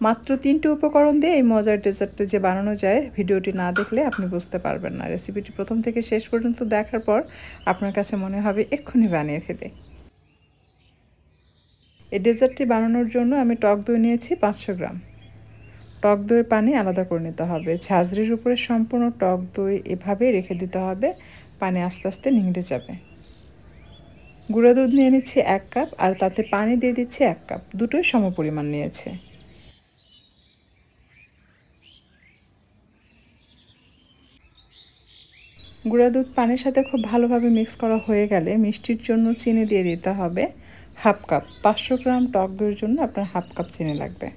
মাত্র 3টি উপকরণ দিয়ে এই মজার ডেজার্টটা যে বানানো যায়, ভিডিওটি না দেখলে আপনি বুঝতে পারবেন না। রেসিপিটি প্রথম থেকে শেষ পর্যন্ত দেখার পর আপনার কাছে মনে হবে এক্ষুনি বানিয়ে ফেলি। এই ডেজার্টটি বানানোর জন্য আমি টক দই নিয়েছি 500 গ্রাম। টক দইয়ের পানি আলাদা করে নিতে হবে। ঝাঁঝরির উপরে সম্পূর্ণ টক দই এভাবেই রেখে দিতে হবে, পানি আস্তে আস্তে নিংড়ে যাবে। গুঁড়া দুধ নিয়ে নিচ্ছি 1 কাপ, আর তাতে পানি দিয়ে দিচ্ছি 1 কাপ, দুটোই সমপরিমাণ নিয়েছে। গুঁড়া দুধ পানির সাথে খুব ভালোভাবে মিক্স করা হয়ে গেলে মিষ্টির জন্য চিনি দিয়ে দিতে হবে 1/2 কাপ। 500 গ্রাম টক দইয়ের জন্য আপনার 1/2 কাপ চিনি লাগবে।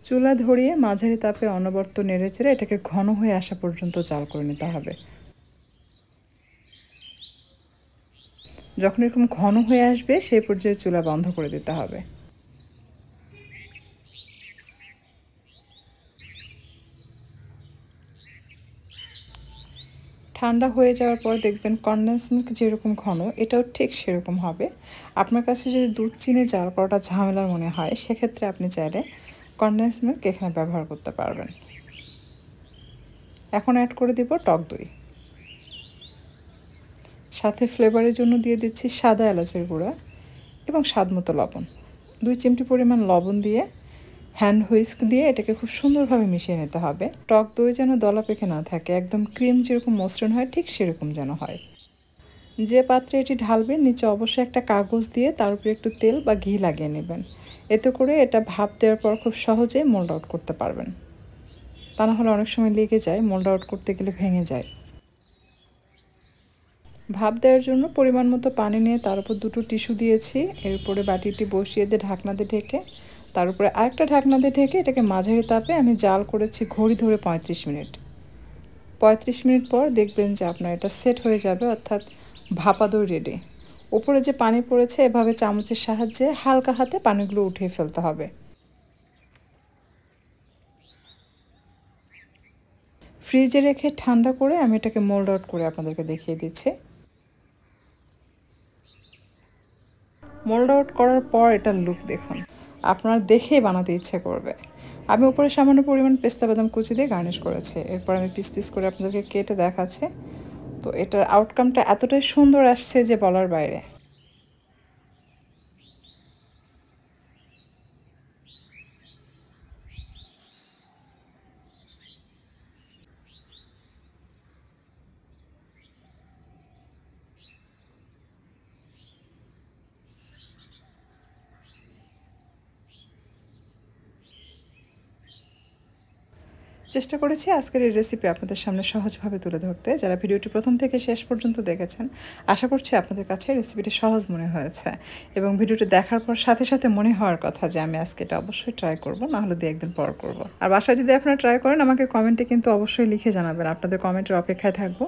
চুলা ধরিয়ে মাঝারি তাপে অনবরত নেড়েচেড়ে এটাকে ঘন হয়ে আসা পর্যন্ত জাল করে নিতে হবে। যখন এরকম ঘন হয়ে আসবে সেই পর্যায়ে চুলা বন্ধ করে দিতে হবে। ঠান্ডা হয়ে যাওয়ার পর দেখবেন কনডেন্স মিল্ক যেরকম ঘন, এটাও ঠিক সেরকম হবে। আপনার কাছে যদি দুধ চিনি জাল করাটা ঝামেলার মনে হয়, সেক্ষেত্রে আপনি চাইলে কনডেন্স মিল্ক এখানে ব্যবহার করতে পারবেন। এখন অ্যাড করে দিব টক দই, সাথে ফ্লেভারের জন্য দিয়ে দিচ্ছি সাদা এলাচের গুঁড়া এবং স্বাদমতো লবণ। 2 চিমটি পরিমাণ লবণ দিয়ে হ্যান্ড হুইস্ক দিয়ে এটাকে খুব সুন্দরভাবে মিশিয়ে নিতে হবে। টক দই যেন দলা পেকে না থাকে, একদম ক্রিম যেরকম মসৃণ হয় ঠিক সেরকম যেন হয়। যে পাত্রে এটি ঢালবেন নিচে অবশ্যই একটা কাগজ দিয়ে তার উপরে একটু তেল বা ঘি লাগিয়ে নেবেন। এতে করে এটা ভাপ দেওয়ার পর খুব সহজেই মোল্ড আউট করতে পারবেন। তা না হলে অনেক সময় লেগে যায়, মোল্ড আউট করতে গেলে ভেঙে যায়। ভাপ দেওয়ার জন্য পরিমাণ মতো পানি নিয়ে তার উপর 2টো টিস্যু দিয়েছি। এরপরে বাটিটি বসিয়ে দিয়ে ঢাকনা দিয়ে ঢেকে, তার উপরে আরেকটা ঢাকনা দিয়ে ঢেকে এটাকে মাঝারি তাপে আমি জাল করেছি ঘড়ি ধরে 35 মিনিট। 35 মিনিট পর দেখবেন যে আপনার এটা সেট হয়ে যাবে, অর্থাৎ ভাপা দই রেডি। উপরে যে পানি পড়েছে এভাবে চামচের সাহায্যে হালকা হাতে পানিগুলো উঠিয়ে ফেলতে হবে। ফ্রিজে রেখে ঠান্ডা করে আমি এটাকে মোল্ড আউট করে আপনাদেরকে দেখিয়ে দিচ্ছি। মোল্ড আউট করার পর এটার লুক দেখুন, আপনার দেখেই বানাতে ইচ্ছে করবে। আমি উপরে সামান্য পরিমাণ পেস্তা বাদাম কুচি দিয়ে গার্নিশ করেছি। এরপর আমি পিস পিস করে আপনাদেরকে কেটে দেখাচ্ছি। তো এটার আউটকামটা এতটাই সুন্দর আসছে যে বলার বাইরে। চেষ্টা করেছি আজকের এই রেসিপি আপনাদের সামনে সহজভাবে তুলে ধরতে। যারা ভিডিওটি প্রথম থেকে শেষ পর্যন্ত দেখেছেন, আশা করছি আপনাদের কাছে রেসিপিটি সহজ মনে হয়েছে এবং ভিডিওটি দেখার পর সাথে সাথে মনে হওয়ার কথা যে আমি আজকে এটা অবশ্যই ট্রাই করব, না হলে 2-1 দিন পর করব। আর বাসায় যদি আপনারা ট্রাই করেন আমাকে কমেন্টে কিন্তু অবশ্যই লিখে জানাবেন। আপনাদের কমেন্টের অপেক্ষায় থাকবো।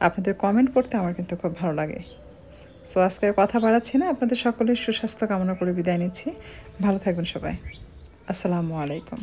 আপনাদের কমেন্ট পড়তে আমার কিন্তু খুব ভালো লাগে। সো আজকে আর কথা বাড়াচ্ছি না, আপনাদের সকলের সুস্বাস্থ্য কামনা করে বিদায় নিচ্ছি। ভালো থাকবেন সবাই। আসসালামু আলাইকুম।